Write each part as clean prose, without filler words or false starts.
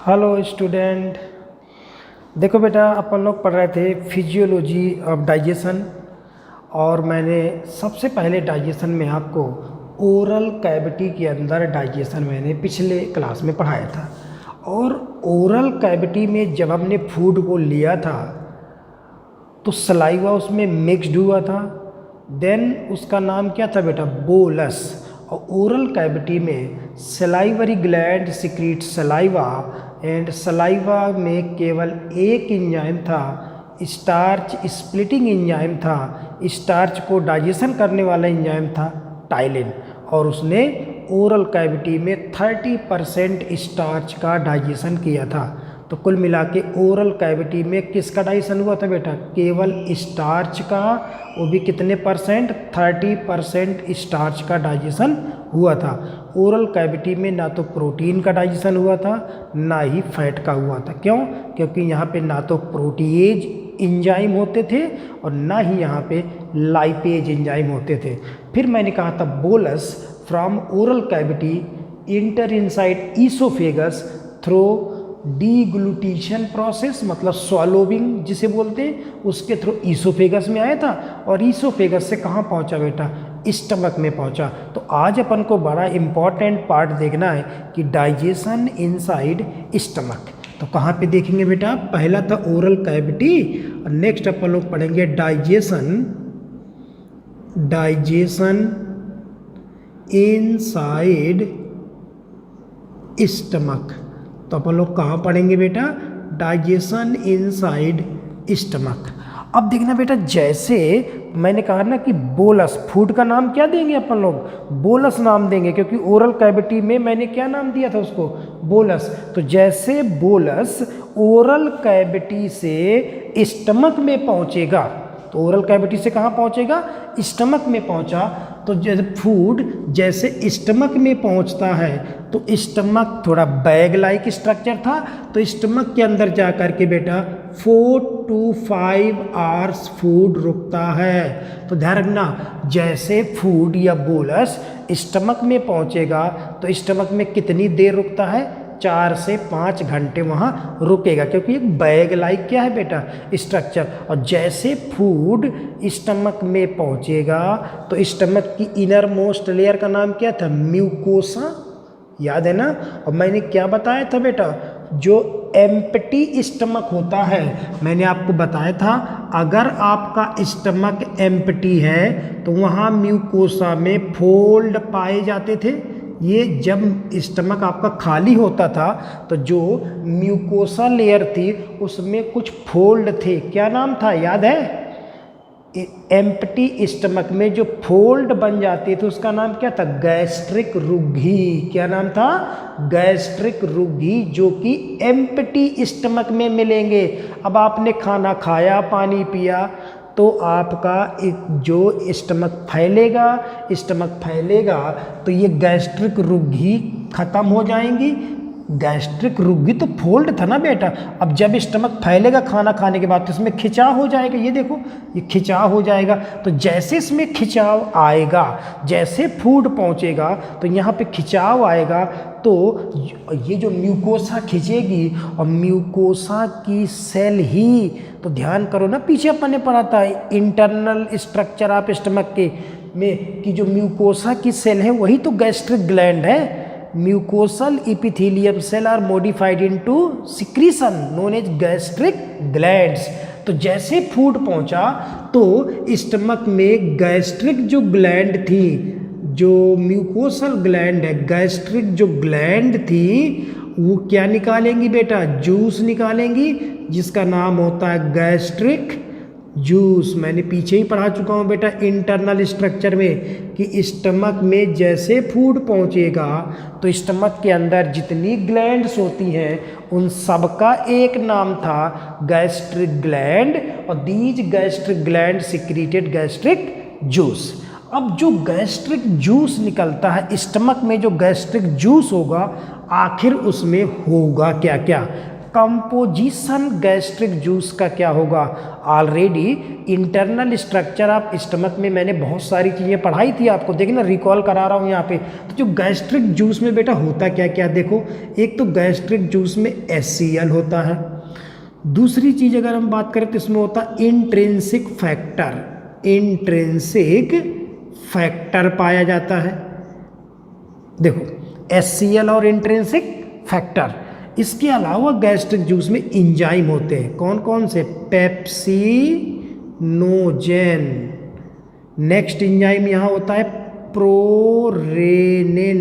Hello student. देखो बेटा, अपन लोग पढ़ रहे थे फिजियोलॉजी ऑफ डाइजेशन और मैंने सबसे पहले डाइजेशन में आपको ओरल कैविटी के अंदर डाइजेशन मैंने पिछले क्लास में पढ़ाया था। और ओरल कैविटी में जब हमने फूड को लिया था तो सलाइवा उसमें मिक्सड हुआ था। देन उसका नाम क्या था बेटा? बोलस। और ओरल कैविटी में salivary gland secrete saliva and saliva में केवल एक एंजाइम था, स्टार्च स्प्लिटिंग एंजाइम था। स्टार्च को डाइजेशन करने वाला एंजाइम था टाइलिन, और उसने ओरल कैविटी में 30% स्टार्च का डाइजेशन किया था। तो कुल मिला के ओरल कैविटी में किसका डाइजेशन हुआ था बेटा? केवल स्टार्च का, वो भी कितने परसेंट? 30% स्टार्च का डाइजेशन हुआ था। ओरल कैविटी में ना तो प्रोटीन का डाइजेशन हुआ था ना ही फैट का हुआ था। क्यों? क्योंकि यहाँ पे ना तो प्रोटीएज एंजाइम होते थे और ना ही यहाँ पे लाइपेज एंजाइम होते थे। फिर मैंने कहा था bolus from oral cavity enter inside oesophagus through deglutition process, मतलब स्वॉलोविंग जिसे बोलते हैं, उसके थ्रू ईसोफेगस में आया था। और ईसोफेगस से कहाँ पहुँचा बेटा? स्टमक में पहुँचा। तो आज अपन को बड़ा इम्पॉर्टेंट पार्ट देखना है कि डाइजेशन इनसाइड स्टमक। तो कहाँ पे देखेंगे बेटा? पहला था ओरल कैविटी और नेक्स्ट अपन लोग पढ़ेंगे डाइजेशन इनसाइड स्टमक। तो अपन लोग कहाँ पढ़ेंगे बेटा? Digestion inside stomach. अब देखना बेटा, जैसे मैंने कहा ना कि बोलस, फूड का नाम क्या देंगे अपन लोग? बोलस नाम देंगे, क्योंकि ओरल कैविटी में मैंने क्या नाम दिया था उसको? बोलस। तो जैसे बोलस ओरल कैविटी से स्टमक में पहुंचेगा, तो ओरल कैविटी से कहाँ पहुंचेगा? स्टमक में पहुंचा। तो जैसे फूड जैसे स्टमक में पहुंचता है तो स्टमक थोड़ा बैग लाइक स्ट्रक्चर था, तो स्टमक के अंदर जा कर के बेटा 4 to 5 आवर्स फूड रुकता है। तो ध्यान रखना, जैसे फूड या बोलस स्टमक में पहुंचेगा तो स्टमक में कितनी देर रुकता है? 4 से 5 घंटे वहाँ रुकेगा, क्योंकि एक बैग लाइक क्या है बेटा? स्ट्रक्चर। और जैसे फूड स्टमक में पहुँचेगा तो स्टमक की इनर मोस्ट लेयर का नाम क्या था? म्यूकोसा। याद है ना? और मैंने क्या बताया था बेटा? जो एम्प्टी स्टमक होता है, मैंने आपको बताया था अगर आपका स्टमक एम्प्टी है तो वहाँ म्यूकोसा में फोल्ड पाए जाते थे। ये जब स्टमक आपका खाली होता था तो जो म्यूकोसा लेयर थी उसमें कुछ फोल्ड थे। क्या नाम था? याद है? एम्प्टी स्टमक में जो फोल्ड बन जाते थे उसका नाम क्या था? गैस्ट्रिक रुग्घी। क्या नाम था? गैस्ट्रिक रुग्घी, जो कि एम्प्टी स्टमक में मिलेंगे। अब आपने खाना खाया, पानी पिया, तो आपका जो स्टमक फैलेगा तो ये गैस्ट्रिक रुग्घी खत्म हो जाएंगी। गैस्ट्रिक रुग्घी तो फोल्ड था ना बेटा। अब जब स्टमक फैलेगा खाना खाने के बाद तो इसमें खिंचाव हो जाएगा। ये देखो, ये खिंचाव हो जाएगा। तो जैसे इसमें खिंचाव आएगा, जैसे फूड पहुंचेगा तो यहाँ पे खिंचाव आएगा, तो ये जो म्यूकोसा खिंचेगी और म्यूकोसा की सेल ही, तो ध्यान करो ना, पीछे अपन ने पढ़ा था इंटरनल स्ट्रक्चर ऑफ स्टमक के में कि जो म्यूकोसा की सेल है वही तो गैस्ट्रिक ग्लैंड है। Mucosal epithelium cell are modified into secretion known as gastric glands. तो जैसे फूड पहुंचा तो स्टमक में गैस्ट्रिक जो ग्लैंड थी, जो म्यूकोसल ग्लैंड है, गैस्ट्रिक जो ग्लैंड थी, वो क्या निकालेंगी बेटा? जूस निकालेंगी, जिसका नाम होता है गैस्ट्रिक जूस। मैंने पीछे ही पढ़ा चुका हूँ बेटा इंटरनल स्ट्रक्चर में कि स्टमक में जैसे फूड पहुँचेगा तो स्टमक के अंदर जितनी ग्लैंड्स होती हैं उन सबका एक नाम था गैस्ट्रिक ग्लैंड, और these gastric gland secreted gastric juice. अब जो गैस्ट्रिक जूस निकलता है स्टमक में, जो गैस्ट्रिक जूस होगा, आखिर उसमें होगा क्या क्या? कंपोजिशन गैस्ट्रिक जूस का क्या होगा? Already internal structure of stomach में मैंने बहुत सारी चीज़ें पढ़ाई थी आपको, देखिए ना, रिकॉल करा रहा हूँ यहाँ पे। तो जो गैस्ट्रिक जूस में बेटा होता क्या क्या देखो, एक तो गैस्ट्रिक जूस में HCl होता है। दूसरी चीज़ अगर हम बात करें तो इसमें होता है इंट्रिंसिक फैक्टर, इंट्रिंसिक फैक्टर पाया जाता है। देखो HCl और इंट्रिंसिक फैक्टर। इसके अलावा गैस्ट्रिक जूस में इंजाइम होते हैं, कौन कौन से? पेप्सिनोजेन। नेक्स्ट इंजाइम यहाँ होता है प्रोरेनिन।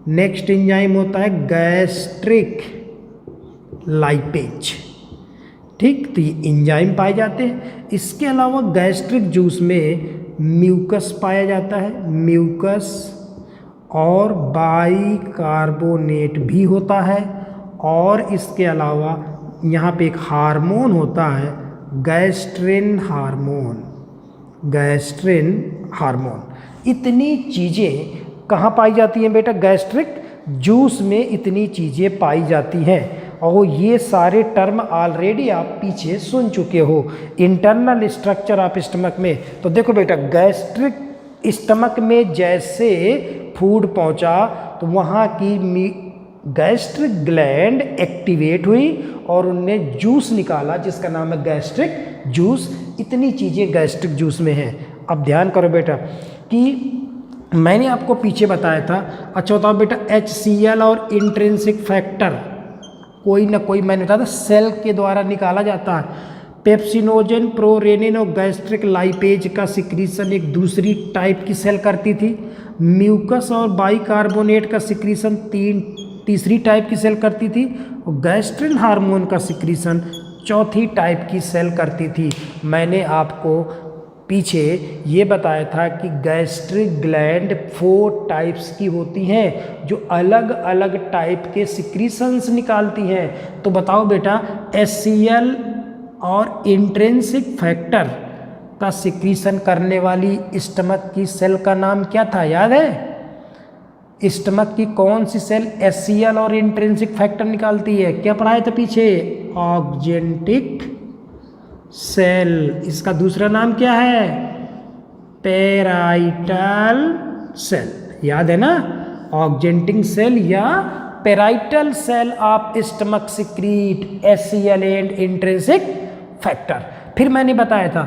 नेक्स्ट इंजाइम होता है गैस्ट्रिक लाइपेज। ठीक, तो ये इंजाइम पाए जाते हैं। इसके अलावा गैस्ट्रिक जूस में म्यूकस पाया जाता है, म्यूकस, और बाइकार्बोनेट भी होता है। और इसके अलावा यहाँ पे एक हार्मोन होता है गैस्ट्रिन हार्मोन, गैस्ट्रिन हार्मोन। इतनी चीज़ें कहाँ पाई जाती हैं बेटा? गैस्ट्रिक जूस में इतनी चीज़ें पाई जाती हैं। और ये सारे टर्म ऑलरेडी आप पीछे सुन चुके हो इंटरनल स्ट्रक्चर ऑफ स्टमक में। तो देखो बेटा, गैस्ट्रिक स्टमक में जैसे फूड पहुंचा तो वहाँ की गैस्ट्रिक ग्लैंड एक्टिवेट हुई और उनने जूस निकाला जिसका नाम है गैस्ट्रिक जूस। इतनी चीज़ें गैस्ट्रिक जूस में हैं। अब ध्यान करो बेटा कि मैंने आपको पीछे बताया था। अच्छा बताओ बेटा, HCl और इंट्रिंसिक फैक्टर कोई ना कोई, मैंने बताया था, सेल के द्वारा निकाला जाता है। पेप्सिनोजेन, प्रोरेनिन और गैस्ट्रिक लाइपेज का सिक्रीशन एक दूसरी टाइप की सेल करती थी। म्यूकस और बाइकार्बोनेट का सिक्रीशन तीसरी टाइप की सेल करती थी। और गैस्ट्रिन हार्मोन का सिक्रीशन चौथी टाइप की सेल करती थी। मैंने आपको पीछे ये बताया था कि गैस्ट्रिक ग्लैंड 4 टाइप्स की होती हैं जो अलग अलग टाइप के सिक्रीशंस निकालती हैं। तो बताओ बेटा, HCl और इंट्रिंसिक फैक्टर का सिक्रीशन करने वाली स्टमक की सेल का नाम क्या था, याद है? स्टमक की कौन सी सेल HCl और इंट्रिंसिक फैक्टर निकालती है? क्या पढ़ाया था पीछे? Oxyntic cell. इसका दूसरा नाम क्या है? Parietal cell. याद है ना? ऑक्जेंटिंग सेल या parietal cell of stomach secrete HCl and intrinsic factor. फिर मैंने बताया था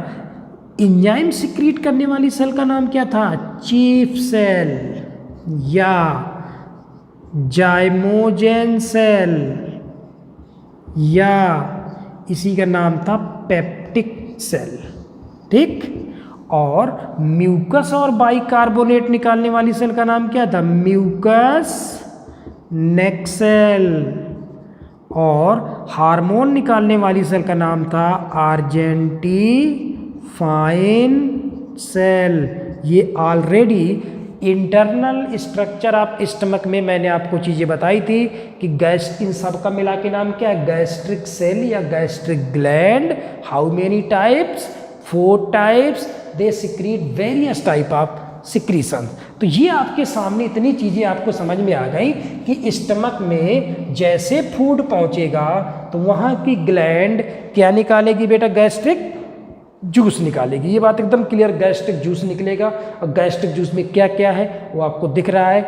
इंजाइम सिक्रीट करने वाली सेल का नाम क्या था? चीफ सेल या जाइमोजेन सेल, या इसी का नाम था पेप्टिक सेल। ठीक, और म्यूकस और बाइकार्बोनेट निकालने वाली सेल का नाम क्या था? म्यूकस नेक्सेल। और हार्मोन निकालने वाली सेल का नाम था आर्जेंटीफाइन सेल। ये already internal structure of stomach में मैंने आपको चीज़ें बताई थी कि इन सब का मिला के नाम क्या है? गैस्ट्रिक सेल या gastric gland. How many types? 4 types. They secrete various type of secretion. तो ये आपके सामने इतनी चीज़ें आपको समझ में आ गई कि स्टमक में जैसे फूड पहुंचेगा तो वहाँ की ग्लैंड क्या निकालेगी बेटा? गैस्ट्रिक जूस निकालेगी। ये बात एकदम क्लियर, गैस्ट्रिक जूस निकलेगा। और गैस्ट्रिक जूस में क्या क्या है वो आपको दिख रहा है।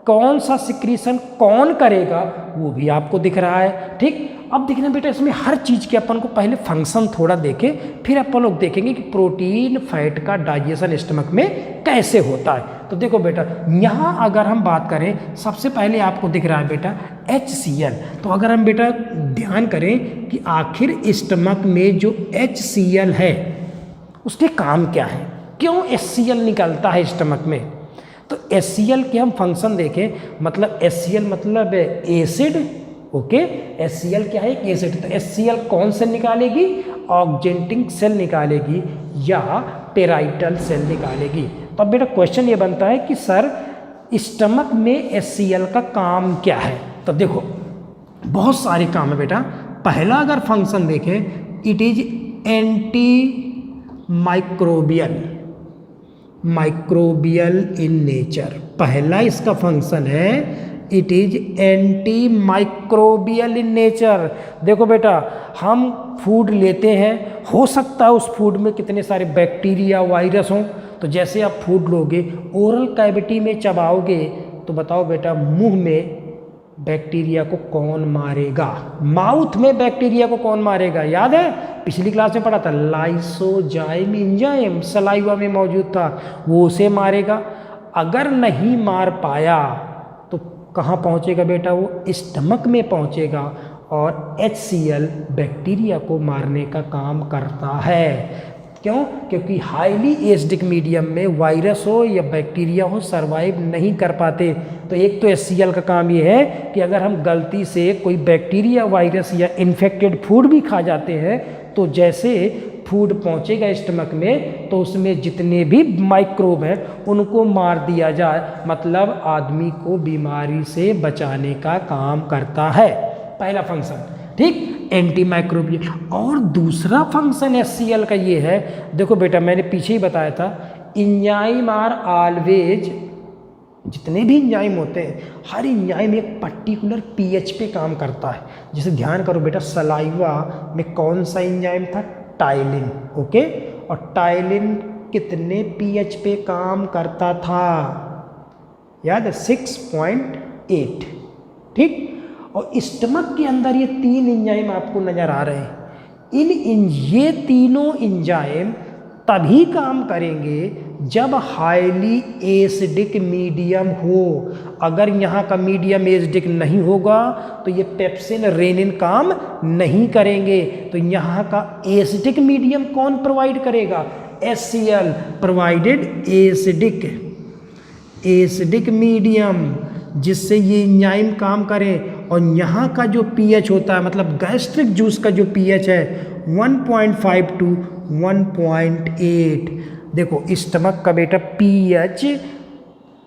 कौन सा सिक्रीशन कौन करेगा वो भी आपको दिख रहा है। ठीक, अब देखना बेटा, इसमें हर चीज़ के अपन को पहले फंक्शन थोड़ा देखें, फिर अपन लोग देखेंगे कि प्रोटीन फैट का डाइजेशन स्टमक में कैसे होता है। तो देखो बेटा, यहाँ अगर हम बात करें, सबसे पहले आपको दिख रहा है बेटा HCl। तो अगर हम बेटा ध्यान करें कि आखिर स्टमक में जो HCl है उसके काम क्या है, क्यों HCl निकलता है स्टमक में। तो HCl के हम फंक्शन देखें, मतलब HCl मतलब एसिड। ओके, HCl क्या है? एक एसिड। तो HCl कौन सेल निकालेगी? ऑक्जेंटिंग सेल निकालेगी या पेराइटल सेल निकालेगी। तो अब बेटा क्वेश्चन ये बनता है कि सर स्टमक में HCl का काम क्या है। तो देखो बहुत सारे काम है बेटा। पहला अगर फंक्शन देखें, it is anti microbial, microbial in nature. पहला इसका फंक्शन है it is anti microbial in nature. देखो बेटा, हम फूड लेते हैं, हो सकता है उस फूड में कितने सारे बैक्टीरिया वायरस हों, तो जैसे आप फूड लोगे, ओरल कैविटी में चबाओगे, तो बताओ बेटा मुंह में बैक्टीरिया को कौन मारेगा? माउथ में बैक्टीरिया को कौन मारेगा? याद है पिछली क्लास में पढ़ा था, लाइसोजाइम एंजाइम सलाइवा में मौजूद था, वो उसे मारेगा। अगर नहीं मार पाया तो कहाँ पहुँचेगा बेटा? वो स्टमक में पहुँचेगा और HCl बैक्टीरिया को मारने का काम करता है। क्यों? क्योंकि हाईली एसिडिक मीडियम में वायरस हो या बैक्टीरिया हो सर्वाइव नहीं कर पाते। तो एक तो HCl का काम ये है कि अगर हम गलती से कोई बैक्टीरिया वायरस या इन्फेक्टेड फूड भी खा जाते हैं, तो जैसे फूड पहुंचेगा स्टमक में तो उसमें जितने भी माइक्रोब हैं उनको मार दिया जाए, मतलब आदमी को बीमारी से बचाने का काम करता है। पहला फंक्शन, ठीक, एंटी माइक्रोबियल। और दूसरा फंक्शन HCl का ये है, देखो बेटा मैंने पीछे ही बताया था, एंजाइम आर ऑलवेज, जितने भी एंजाइम होते हैं हर एंजाइम एक पर्टिकुलर pH पे काम करता है। जैसे ध्यान करो बेटा, सलाइवा में कौन सा एंजाइम था? टाइलिन। ओके, और टाइलिन कितने pH पे काम करता था? याद है, 6.8। ठीक, और स्टमक के अंदर ये 3 एंजाइम आपको नजर आ रहे हैं। ये तीनों एंजाइम तभी काम करेंगे जब हाईली एसिडिक मीडियम हो। अगर यहाँ का मीडियम एसिडिक नहीं होगा तो ये पेप्सिन रेनिन काम नहीं करेंगे। तो यहाँ का एसिडिक मीडियम कौन प्रोवाइड करेगा? HCl प्रोवाइडेड एसिडिक मीडियम, जिससे ये एंजाइम काम करें। और यहाँ का जो pH होता है, मतलब गैस्ट्रिक जूस का जो pH है 1.5 to 1.8। देखो स्टमक का बेटा pH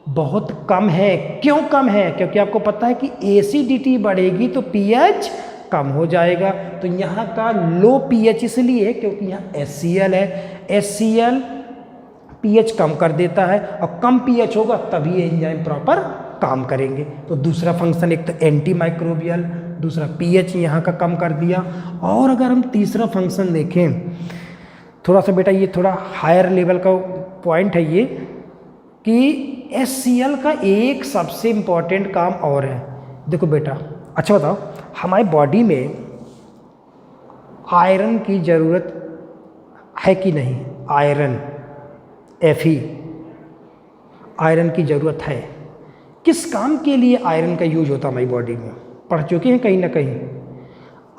बहुत कम है। क्यों कम है? क्योंकि आपको पता है कि एसिडिटी बढ़ेगी तो pH कम हो जाएगा। तो यहाँ का लो pH इसलिए है क्योंकि यहाँ HCl है। HCl pH कम कर देता है, और कम pH होगा तभी ये एंजाइम प्रॉपर काम करेंगे। तो दूसरा फंक्शन, एक तो एंटी माइक्रोबियल, दूसरा pH यहाँ का कम कर दिया। और अगर हम तीसरा फंक्शन देखें, थोड़ा सा बेटा ये थोड़ा हायर लेवल का पॉइंट है ये, कि HCl का एक सबसे इम्पॉर्टेंट काम और है। देखो बेटा, अच्छा बताओ, हमारी बॉडी में आयरन की ज़रूरत है कि नहीं? आयरन, Fe, आयरन की ज़रूरत है। किस काम के लिए आयरन का यूज होता है हमारी बॉडी में? पढ़ चुके हैं कहीं ना कहीं।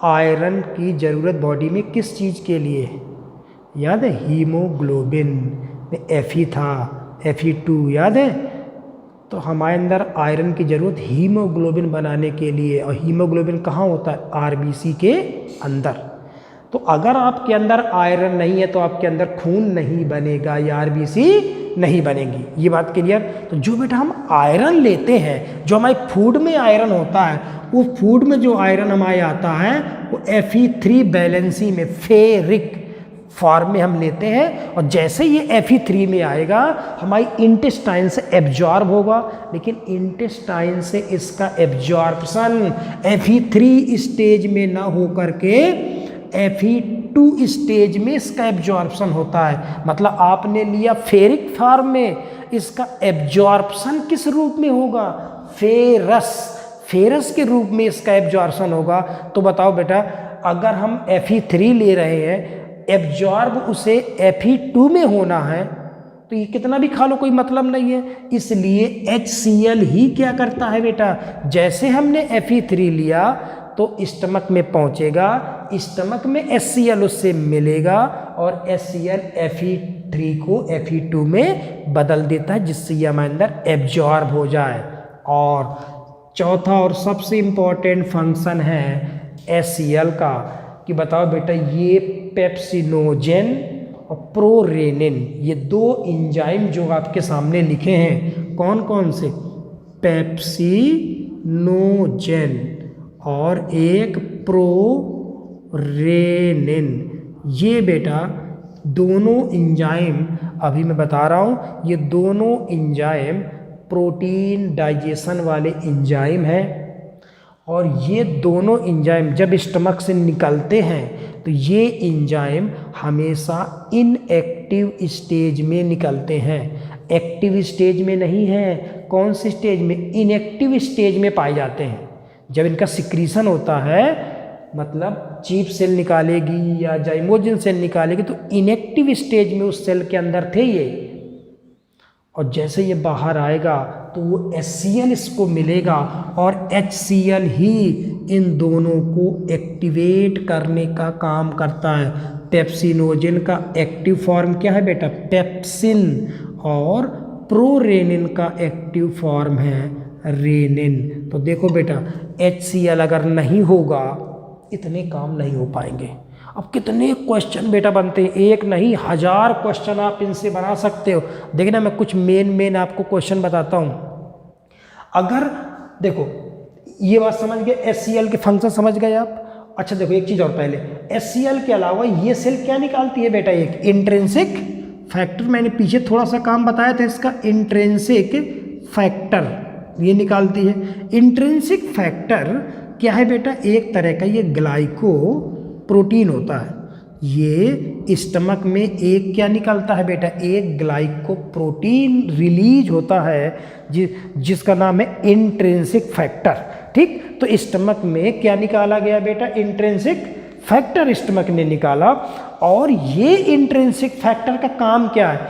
आयरन की ज़रूरत बॉडी में किस चीज़ के लिए? याद है, हीमोग्लोबिन में Fe था, Fe2 याद है। तो हमारे अंदर आयरन की ज़रूरत हीमोग्लोबिन बनाने के लिए, और हीमोग्लोबिन कहाँ होता है? RBC के अंदर। तो अगर आपके अंदर आयरन नहीं है तो आपके अंदर खून नहीं बनेगा या RBC नहीं बनेगी। ये बात क्लियर? तो जो बेटा हम आयरन लेते हैं, जो हमारे फूड में आयरन होता है, वो फूड में जो आयरन हमारे आता है वो Fe3 बैलेंसी में फेरिक फॉर्म में हम लेते हैं। और जैसे ये Fe3 में आएगा हमारी इंटेस्टाइन से एब्जॉर्ब होगा, लेकिन इंटेस्टाइन से इसका एब्जॉर्प्शन Fe3 स्टेज में ना हो करके Fe2 स्टेज में इसका एब्जॉर्प्शन होता है। मतलब आपने लिया फेरिक फॉर्म में, इसका एब्जॉर्प्शन किस रूप में होगा? फेरस के रूप में इसका एब्जॉर्प्शन होगा। तो बताओ बेटा, अगर हम Fe3 ले रहे हैं, एब्जॉर्ब उसे Fe2 में होना है, तो ये कितना भी खा लो कोई मतलब नहीं है। इसलिए HCl ही क्या करता है बेटा, जैसे हमने Fe3 लिया तो स्टमक में पहुंचेगा, स्टमक में HCl उससे मिलेगा और HCl Fe3 को Fe2 में बदल देता है, जिससे ये हमारे अंदर एब्जॉर्ब हो जाए। और चौथा और सबसे इम्पोर्टेंट फंक्शन है HCl का, कि बताओ बेटा ये पेप्सिनोजेन और प्रोरेनिन, ये 2 एंजाइम जो आपके सामने लिखे हैं, कौन कौन से? पेप्सिनोजेन और एक प्रोरेनिन। ये बेटा दोनों एंजाइम, अभी मैं बता रहा हूँ, ये दोनों एंजाइम प्रोटीन डाइजेशन वाले एंजाइम है, और ये दोनों एंजाइम जब स्टमक से निकलते हैं तो ये एंजाइम हमेशा इनएक्टिव स्टेज में निकलते हैं, एक्टिव स्टेज में नहीं है। कौन सी स्टेज में? इनएक्टिव स्टेज में पाए जाते हैं। जब इनका सिक्रीशन होता है, मतलब चीफ सेल निकालेगी या जाइमोजिन सेल निकालेगी, तो इनएक्टिव स्टेज में उस सेल के अंदर थे ये, और जैसे ये बाहर आएगा तो वो HCl इसको मिलेगा, और HCl ही इन दोनों को एक्टिवेट करने का काम करता है। पेप्सिनोजेन का एक्टिव फॉर्म क्या है बेटा? पेप्सिन, और प्रोरेनिन का एक्टिव फॉर्म है रेनिन। तो देखो बेटा, HCl अगर नहीं होगा इतने काम नहीं हो पाएंगे। अब कितने क्वेश्चन बेटा बनते हैं, एक नहीं 1000 क्वेश्चन आप इनसे बना सकते हो। देखना मैं कुछ मेन आपको क्वेश्चन बताता हूँ। अगर देखो ये बात समझ गए, HCl के फंक्शन समझ गए आप। अच्छा देखो एक चीज़ और, पहले HCl के अलावा ये सेल क्या निकालती है बेटा? एक इंट्रिंसिक फैक्टर, मैंने पीछे थोड़ा सा काम बताया था इसका, इंट्रिंसिक फैक्टर ये निकालती है। इंट्रिंसिक फैक्टर क्या है बेटा? एक तरह का ये ग्लाइको प्रोटीन होता है। ये स्टमक में एक क्या निकलता है बेटा? एक ग्लाइकोप्रोटीन रिलीज होता है जिसका नाम है इंट्रिंसिक फैक्टर। ठीक, तो स्टमक में क्या निकाला गया बेटा? इंट्रिंसिक फैक्टर स्टमक ने निकाला। और ये इंट्रिंसिक फैक्टर का काम क्या है?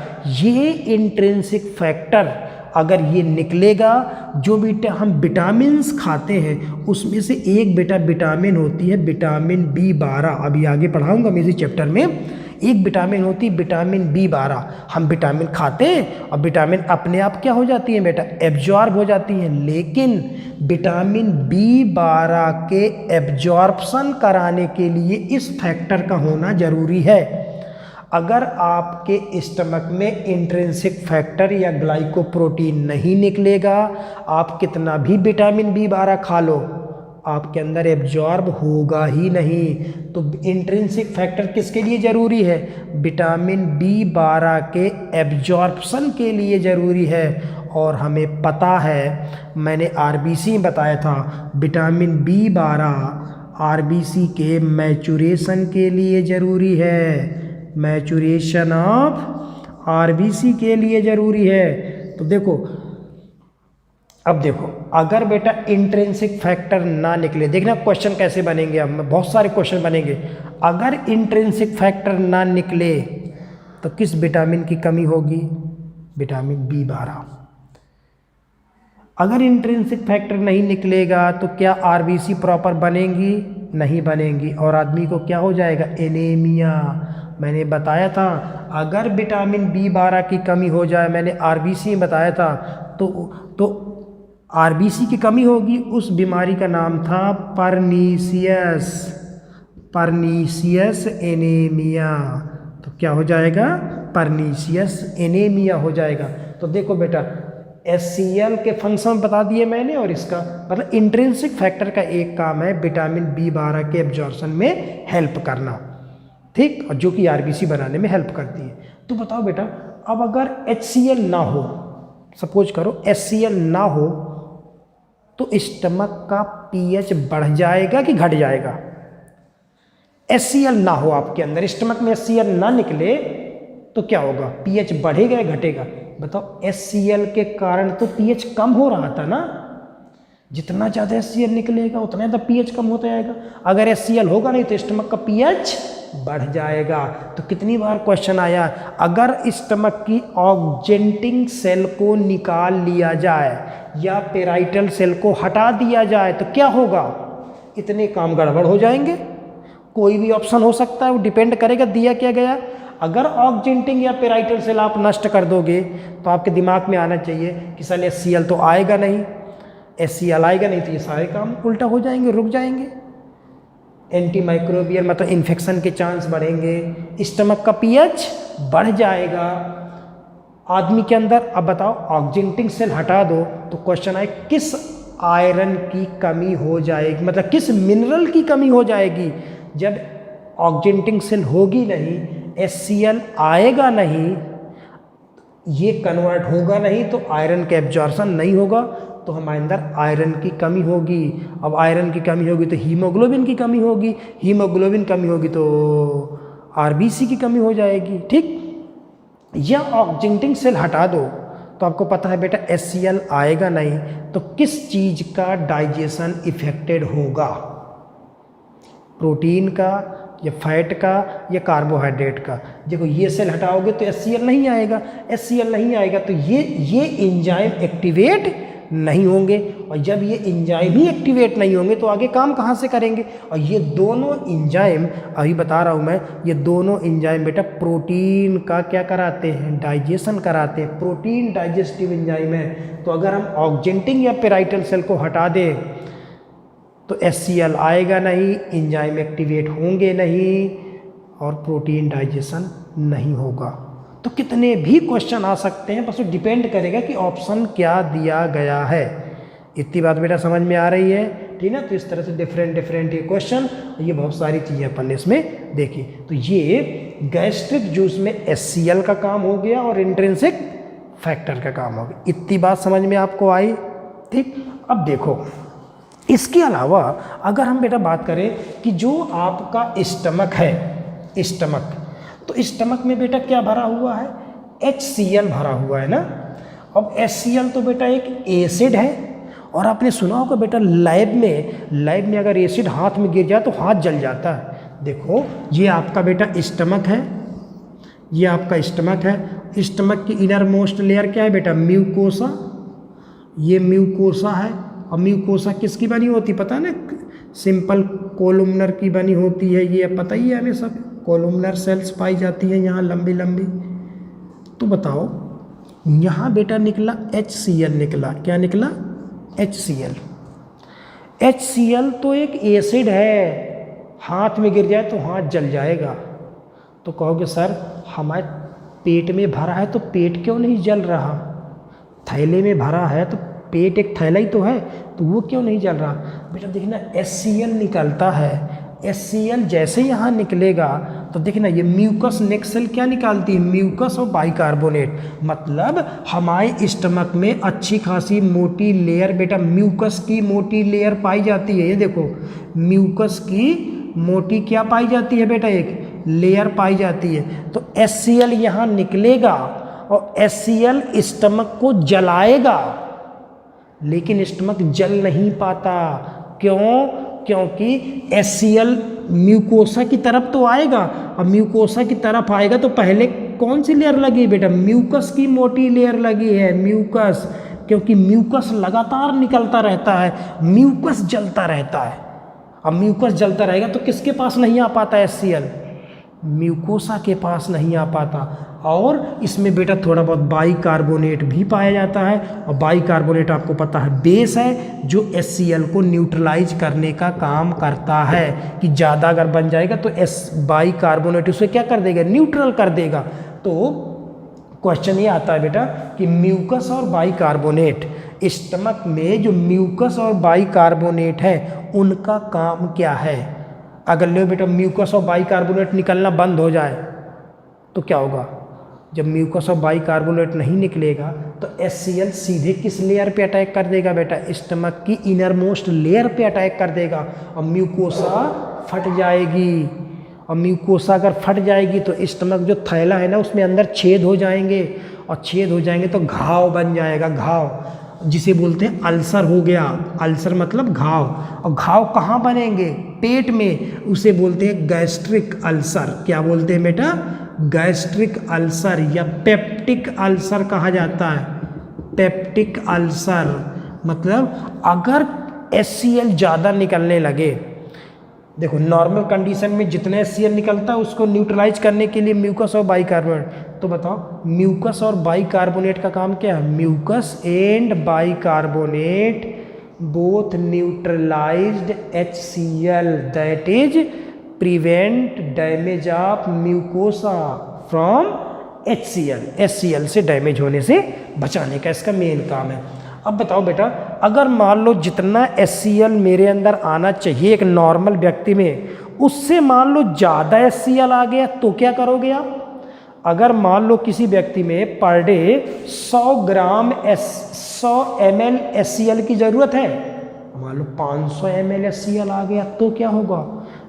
ये इंट्रिंसिक फैक्टर अगर ये निकलेगा, जो बेटा हम विटामिन्स खाते हैं उसमें से एक बेटा विटामिन होती है विटामिन B12, अभी आगे पढ़ाऊंगा मैं इसी चैप्टर में। एक विटामिन होती है विटामिन B12। हम विटामिन खाते हैं और विटामिन अपने आप क्या हो जाती है बेटा? एब्जॉर्ब हो जाती हैं। लेकिन विटामिन B12 के एब्जॉर्प्शन कराने के लिए इस फैक्टर का होना जरूरी है। अगर आपके स्टमक में इंट्रिंसिक फैक्टर या ग्लाइकोप्रोटीन नहीं निकलेगा, आप कितना भी विटामिन B12 खा लो, आपके अंदर एब्जॉर्ब होगा ही नहीं। तो इंट्रिंसिक फैक्टर किसके लिए ज़रूरी है? विटामिन B12 के एब्जॉर्प्शन के लिए ज़रूरी है। और हमें पता है, मैंने RBC में बताया था, विटामिन B12 RBC के मैचुरेशन के लिए ज़रूरी है, मैचुरेशन ऑफ RBC के लिए ज़रूरी है। तो देखो, अब देखो, अगर बेटा इंट्रिंसिक फैक्टर ना निकले, देखना क्वेश्चन कैसे बनेंगे। अब बहुत सारे क्वेश्चन बनेंगे। अगर इंट्रिंसिक फैक्टर ना निकले तो किस विटामिन की कमी होगी? Vitamin B12। अगर इंट्रिंसिक फैक्टर नहीं निकलेगा तो क्या RBC प्रॉपर बनेंगी? नहीं बनेंगी, और आदमी को क्या हो जाएगा? एनीमिया। मैंने बताया था अगर विटामिन B12 की कमी हो जाए, मैंने RBC में बताया था, तो RBC की कमी होगी। उस बीमारी का नाम था परनीसियस एनीमिया। तो क्या हो जाएगा? परनीसियस एनीमिया हो जाएगा। तो देखो बेटा, HCl के फंक्शन बता दिए मैंने, और इसका मतलब इंट्रिंसिक फैक्टर का एक काम है विटामिन B12 के एब्जॉर्प्शन में हेल्प करना। ठीक, और जो कि RBC बनाने में हेल्प करती है। तो बताओ बेटा, अब अगर HCl ना हो, सपोज करो HCl ना हो, तो स्टमक का pH बढ़ जाएगा कि घट जाएगा? HCl ना हो आपके अंदर, स्टमक में HCl ना निकले तो क्या होगा? pH बढ़ेगा या घटेगा? बताओ, HCl के कारण तो pH कम हो रहा था ना। जितना ज़्यादा HCl निकलेगा उतना ज़्यादा pH कम होता जाएगा। अगर HCl होगा नहीं तो स्टमक का pH बढ़ जाएगा। तो कितनी बार क्वेश्चन आया, अगर स्टमक की ऑक्जेंटिंग सेल को निकाल लिया जाए या पेराइटल सेल को हटा दिया जाए तो क्या होगा? इतने काम गड़बड़ हो जाएंगे। कोई भी ऑप्शन हो सकता है, वो डिपेंड करेगा दिया क्या गया। अगर ऑक्जेंटिंग या पेराइटल सेल आप नष्ट कर दोगे तो आपके दिमाग में आना चाहिए कि साले HCl तो आएगा नहीं, HCl आएगा नहीं तो ये सारे काम उल्टा हो जाएंगे, रुक जाएंगे। एंटी माइक्रोबियल मतलब इन्फेक्शन के चांस बढ़ेंगे, स्टमक का pH बढ़ जाएगा आदमी के अंदर। अब बताओ, ऑक्जेंटिंग सेल हटा दो तो क्वेश्चन आए किस आयरन की कमी हो जाएगी, मतलब किस मिनरल की कमी हो जाएगी? जब ऑक्जेंटिंग सेल होगी नहीं, HCl आएगा नहीं, ये कन्वर्ट होगा नहीं तो आयरन का एब्जॉर्प्शन नहीं होगा, तो हमारे अंदर आयरन की कमी होगी। अब आयरन की कमी होगी तो हीमोग्लोबिन की कमी होगी, हीमोग्लोबिन कमी होगी तो आरबीसी की कमी हो जाएगी। ठीक, या ऑक्जेंटिंग सेल हटा दो तो आपको पता है बेटा HCl आएगा नहीं, तो किस चीज़ का डाइजेशन इफेक्टेड होगा? प्रोटीन का या फैट का या कार्बोहाइड्रेट का? देखो ये सेल हटाओगे तो HCl नहीं आएगा, HCl नहीं आएगा तो ये एंजाइम एक्टिवेट नहीं होंगे, और जब ये एंजाइम ही एक्टिवेट नहीं होंगे तो आगे काम कहाँ से करेंगे? और ये दोनों एंजाइम, अभी बता रहा हूँ मैं, ये दोनों एंजाइम बेटा प्रोटीन का क्या कराते हैं? डाइजेशन कराते हैं। प्रोटीन डाइजेस्टिव एंजाइम है, तो अगर हम ऑक्जेंटिंग या पेराइटल सेल को हटा दें तो HCl आएगा नहीं, एंजाइम एक्टिवेट होंगे नहीं और प्रोटीन डाइजेशन नहीं होगा। तो कितने भी क्वेश्चन आ सकते हैं, बस वो डिपेंड करेगा कि ऑप्शन क्या दिया गया है। इतनी बात बेटा समझ में आ रही है? ठीक है, तो इस तरह से डिफरेंट ये क्वेश्चन, ये बहुत सारी चीज़ें अपन ने इसमें देखी। तो ये गैस्ट्रिक जूस में HCl का काम हो गया और इंट्रिंसिक फैक्टर का काम हो गया। इतनी बात समझ में आपको आई? ठीक, अब देखो इसके अलावा अगर हम बेटा बात करें कि जो आपका स्टमक है, स्टमक, तो स्टमक में बेटा क्या भरा हुआ है? HCl भरा हुआ है ना। अब HCl तो बेटा एक एसिड है, और आपने सुना होगा बेटा लैब में अगर एसिड हाथ में गिर जाए तो हाथ जल जाता है। देखो ये आपका बेटा स्टमक है, ये आपका स्टमक है। स्टमक की इनर मोस्ट लेयर क्या है बेटा? म्यूकोसा। ये म्यूकोसा है, और म्यूकोसा किसकी बनी होती पता है ना? सिंपल कोलुमनर की बनी होती है, ये पता ही है हमें सब। कोलुमनर सेल्स पाई जाती हैं यहाँ लंबी लंबी। तो बताओ यहाँ बेटा निकला HCl, निकला क्या? निकला HCl। HCl तो एक एसिड है, हाथ में गिर जाए तो हाथ जल जाएगा। तो कहोगे सर हमारे पेट में भरा है तो पेट क्यों नहीं जल रहा? थैले में भरा है तो पेट एक थैला ही तो है, तो वो क्यों नहीं जल रहा? बेटा देखना HCl निकलता है। HCl जैसे यहाँ निकलेगा तो देखना ये म्यूकस नेक्स्ट सेल क्या निकालती है? म्यूकस और बाइकार्बोनेट। मतलब हमारे स्टमक में अच्छी खासी मोटी लेयर बेटा म्यूकस की मोटी लेयर पाई जाती है। ये देखो म्यूकस की मोटी क्या पाई जाती है बेटा? एक लेयर पाई जाती है। तो HCl यहाँ निकलेगा और HCl स्टमक को जलाएगा, लेकिन स्टमक जल नहीं पाता। क्यों? क्योंकि HCl म्यूकोसा की तरफ तो आएगा, और म्यूकोसा की तरफ आएगा तो पहले कौन सी लेयर लगी है बेटा? म्यूकस की मोटी लेयर लगी है, म्यूकस। क्योंकि म्यूकस लगातार निकलता रहता है, म्यूकस जलता रहता है। अब म्यूकस जलता रहेगा तो किसके पास नहीं आ पाता HCl? म्यूकोसा के पास नहीं आ पाता। और इसमें बेटा थोड़ा बहुत बाइकार्बोनेट भी पाया जाता है, और बाइकार्बोनेट आपको पता है बेस है जो HCl को न्यूट्रलाइज करने का काम करता है। कि ज़्यादा अगर बन जाएगा तो बाइकार्बोनेट उसे क्या कर देगा? न्यूट्रल कर देगा। तो क्वेश्चन ये आता है बेटा कि म्यूकस और बाइकार्बोनेट, स्टमक में जो म्यूकस और बाइकार्बोनेट है उनका काम क्या है? अगर लो बेटा म्यूकस और बाइकार्बोनेट निकलना बंद हो जाए तो क्या होगा? जब म्यूकस और बाइकार्बोनेट नहीं निकलेगा तो HCl सीधे किस लेयर पे अटैक कर देगा बेटा? स्टमक की इनर मोस्ट लेयर पे अटैक कर देगा, और म्यूकोसा फट जाएगी। और म्यूकोसा अगर फट जाएगी तो स्टमक जो थैला है ना उसमें अंदर छेद हो जाएंगे, और छेद हो जाएंगे तो घाव बन जाएगा, घाव, जिसे बोलते हैं अल्सर हो गया। अल्सर मतलब घाव, और घाव कहाँ बनेंगे? पेट में। उसे बोलते हैं गैस्ट्रिक अल्सर। क्या बोलते हैं बेटा? गैस्ट्रिक अल्सर, या पेप्टिक अल्सर कहा जाता है। पेप्टिक अल्सर मतलब अगर HCl ज़्यादा निकलने लगे, देखो नॉर्मल कंडीशन में जितना HCl निकलता है उसको न्यूट्रलाइज करने के लिए म्यूकस और बाइकार्बोनेट। तो बताओ म्यूकस और बाइकार्बोनेट का काम क्या है? Mucus and bicarbonate both neutralized HCl, that is prevent damage of mucosa from HCl से डैमेज होने से बचाने का इसका मेन काम है। अब बताओ बेटा अगर मान लो जितना HCl मेरे अंदर आना चाहिए एक नॉर्मल व्यक्ति में, उससे मान लो ज़्यादा HCl आ गया तो क्या करोगे आप? अगर मान लो किसी व्यक्ति में पर डे 100 ml HCl की ज़रूरत है, मान लो 500 ml HCl आ गया तो क्या होगा,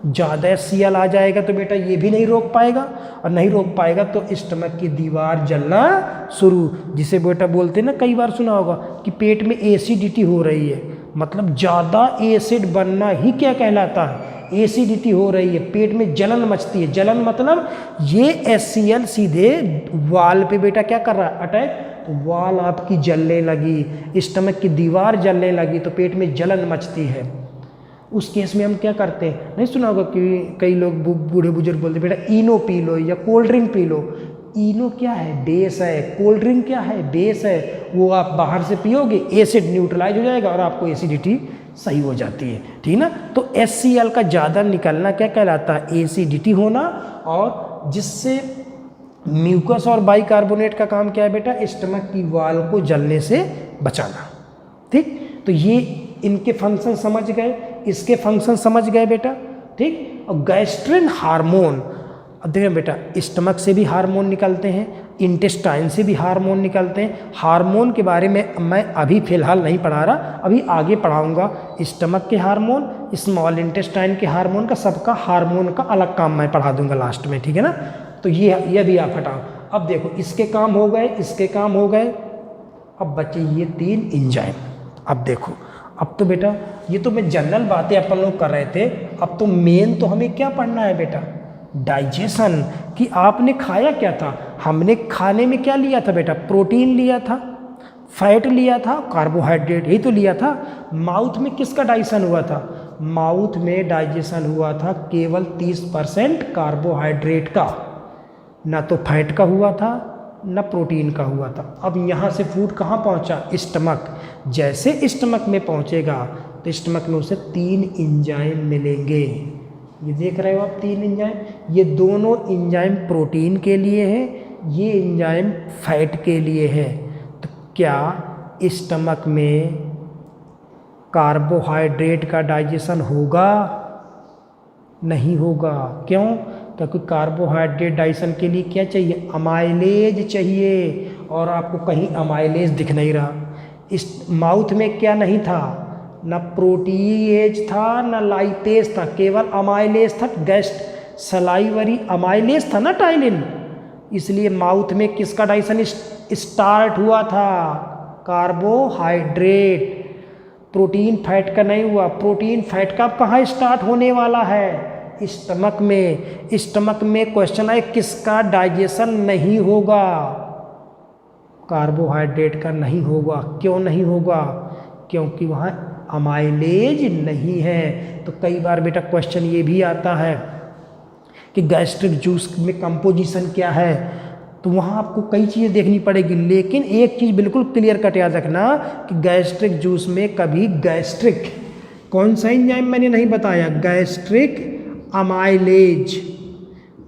ज़्यादा HCl आ जाएगा तो बेटा ये भी नहीं रोक पाएगा, और नहीं रोक पाएगा तो स्टमक की दीवार जलना शुरू, जिसे बेटा बोलते हैं ना, कई बार सुना होगा कि पेट में एसिडिटी हो रही है, मतलब ज़्यादा एसिड बनना ही क्या कहलाता है, एसिडिटी हो रही है, पेट में जलन मचती है। जलन मतलब ये HCl सीधे वाल पे बेटा क्या कर रहा है, अटैक, तो वाल आपकी जलने लगी, स्टमक की दीवार जलने लगी तो पेट में जलन मचती है। उस केस में हम क्या करते हैं, नहीं सुना होगा कि कई लोग बूढ़े बुजुर्ग बोलते बेटा इनो पी लो या कोल्ड ड्रिंक पी लो। इनो क्या है, बेस है, कोल्ड ड्रिंक क्या है, बेस है, वो आप बाहर से पियोगे एसिड न्यूट्रलाइज हो जाएगा और आपको एसिडिटी सही हो जाती है, ठीक ना। तो HCl का ज़्यादा निकलना क्या कहलाता है, एसिडिटी होना, और जिससे म्यूकस और बाइकार्बोनेट का काम क्या है बेटा, स्टमक की वाल को जलने से बचाना। ठीक, तो ये इनके फंक्शन समझ गए, इसके फंक्शन समझ गए बेटा। ठीक, और गैस्ट्रिन हार्मोन, देखिए बेटा स्टमक से भी हार्मोन निकलते हैं, इंटेस्टाइन से भी हार्मोन निकलते हैं। हार्मोन के बारे में मैं अभी फ़िलहाल नहीं पढ़ा रहा, अभी आगे पढ़ाऊंगा। स्टमक के हार्मोन, स्मॉल इंटेस्टाइन के हार्मोन का, सबका हार्मोन का अलग काम मैं पढ़ा दूंगा लास्ट में, ठीक है ना। तो ये भी आप हटाओ। अब देखो इसके काम हो गए, इसके काम हो गए, अब बचे ये 3 एंजाइम। अब देखो, अब तो बेटा ये तो मैं जनरल बातें अपन लोग कर रहे थे, अब तो मेन तो हमें क्या पढ़ना है बेटा, डाइजेशन, कि आपने खाया क्या था। हमने खाने में क्या लिया था बेटा, प्रोटीन लिया था, फैट लिया था, कार्बोहाइड्रेट, यही तो लिया था। माउथ में किसका डाइजेशन हुआ था, माउथ में डाइजेशन हुआ था केवल 30% कार्बोहाइड्रेट का, ना तो फैट का हुआ था ना प्रोटीन का हुआ था। अब यहाँ से फूड कहाँ पहुँचा, स्टमक। जैसे स्टमक में पहुँचेगा तो स्टमक में उसे 3 एंजाइम मिलेंगे। ये देख रहे हो आप 3 एंजाइम, ये दोनों एंजाइम प्रोटीन के लिए है, ये एंजाइम फैट के लिए है। तो क्या स्टमक में कार्बोहाइड्रेट का डाइजेशन होगा, नहीं होगा। क्यों, क्योंकि कार्बोहाइड्रेट डाइजेशन के लिए क्या चाहिए, अमाइलेज चाहिए, और आपको कहीं अमाइलेज दिख नहीं रहा। इस माउथ में क्या नहीं था, ना प्रोटीएज था ना लाइपेज था, केवल अमाइलेज था, गैस्ट सलाइवरी अमाइलेज था ना, टाइलिन। इसलिए माउथ में किसका डाइजेशन स्टार्ट हुआ था, कार्बोहाइड्रेट, प्रोटीन फैट का नहीं हुआ। प्रोटीन फैट का कहाँ स्टार्ट होने वाला है, स्टमक में। स्टमक में क्वेश्चन है किसका डाइजेशन नहीं होगा, कार्बोहाइड्रेट का नहीं होगा। क्यों नहीं होगा, क्योंकि वहाँ अमाइलेज नहीं है। तो कई बार बेटा क्वेश्चन ये भी आता है कि गैस्ट्रिक जूस में कंपोजिशन क्या है, तो वहाँ आपको कई चीज़ें देखनी पड़ेगी, लेकिन एक चीज़ बिल्कुल क्लियर कट याद रखना कि गैस्ट्रिक जूस में कभी गैस्ट्रिक, कौन सा एंजाइम मैंने नहीं बताया, gastric amylase,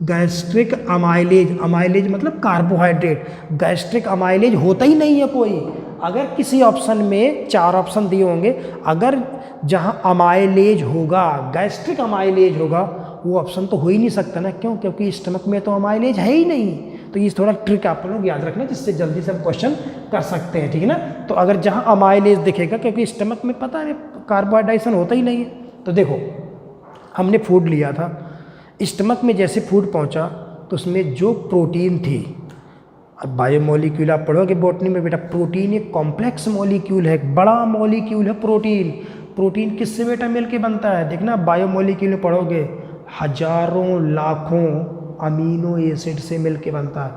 gastric amylase, amylase मतलब कार्बोहाइड्रेट, गैस्ट्रिक अमाइलेज होता ही नहीं है कोई। अगर किसी ऑप्शन में 4 ऑप्शन दिए होंगे, अगर जहाँ अमाइलेज होगा, गैस्ट्रिक अमाइलेज होगा, वो ऑप्शन तो हो ही नहीं सकता ना। क्यों, क्योंकि स्टमक में तो अमाइलेज है ही नहीं। तो ये थोड़ा ट्रिक आप लोग याद रखना, जिससे जल्दी से हम क्वेश्चन कर सकते हैं, ठीक है ना। तो अगर जहाँ अमाइलेज दिखेगा, क्योंकि स्टमक में पता है कार्बोहाइड्रेशन होता ही नहीं है। तो देखो हमने फूड लिया था, स्टमक में जैसे फूड पहुंचा तो उसमें जो प्रोटीन थी, अब बायोमोलिक्यूल आप पढ़ोगे बॉटनी में बेटा, प्रोटीन एक कॉम्प्लेक्स मॉलिक्यूल है, एक बड़ा मॉलिक्यूल है प्रोटीन। प्रोटीन किससे बेटा मिलके बनता है, देखना बायोमोलिक्यूल में पढ़ोगे, हजारों लाखों अमीनो एसिड से मिलके बनता है।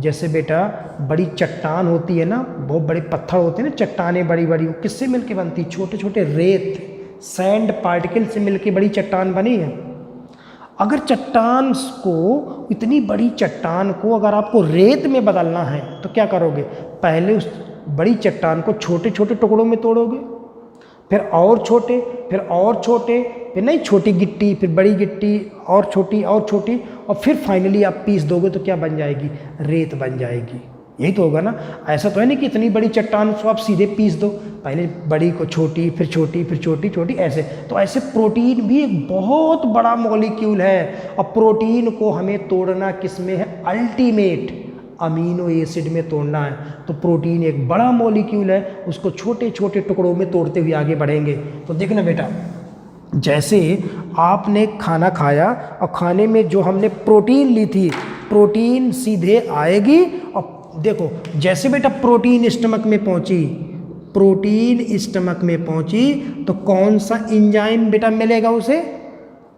जैसे बेटा बड़ी चट्टान होती है ना, बहुत बड़े पत्थर होते हैं ना, चट्टानें बड़ी बड़ी, वो किससे मिलके बनती, छोटे छोटे रेत, सैंड पार्टिकल से मिलके बड़ी चट्टान बनी है। अगर चट्टान को, इतनी बड़ी चट्टान को अगर आपको रेत में बदलना है तो क्या करोगे, पहले उस बड़ी चट्टान को छोटे छोटे टुकड़ों में तोड़ोगे, फिर और छोटे, फिर और छोटे, फिर नहीं छोटी गिट्टी, फिर बड़ी गिट्टी, और छोटी और छोटी, और फिर फाइनली आप पीस दोगे तो क्या बन जाएगी, रेत बन जाएगी। यही तो होगा ना। ऐसा तो है नहीं कि इतनी बड़ी चट्टान उसको आप सीधे पीस दो, पहले बड़ी को छोटी, फिर छोटी, फिर छोटी छोटी, ऐसे। तो ऐसे प्रोटीन भी एक बहुत बड़ा मॉलिक्यूल है, और प्रोटीन को हमें तोड़ना किस में है, अल्टीमेट अमीनो एसिड में तोड़ना है। तो प्रोटीन एक बड़ा मॉलिक्यूल है, उसको छोटे छोटे टुकड़ों में तोड़ते हुए आगे बढ़ेंगे। तो देखना बेटा, जैसे आपने खाना खाया और खाने में जो हमने प्रोटीन ली थी, प्रोटीन सीधे आएगी, और देखो जैसे बेटा प्रोटीन स्टमक में पहुंची, प्रोटीन स्टमक में पहुंची, तो कौन सा एंजाइम बेटा मिलेगा उसे,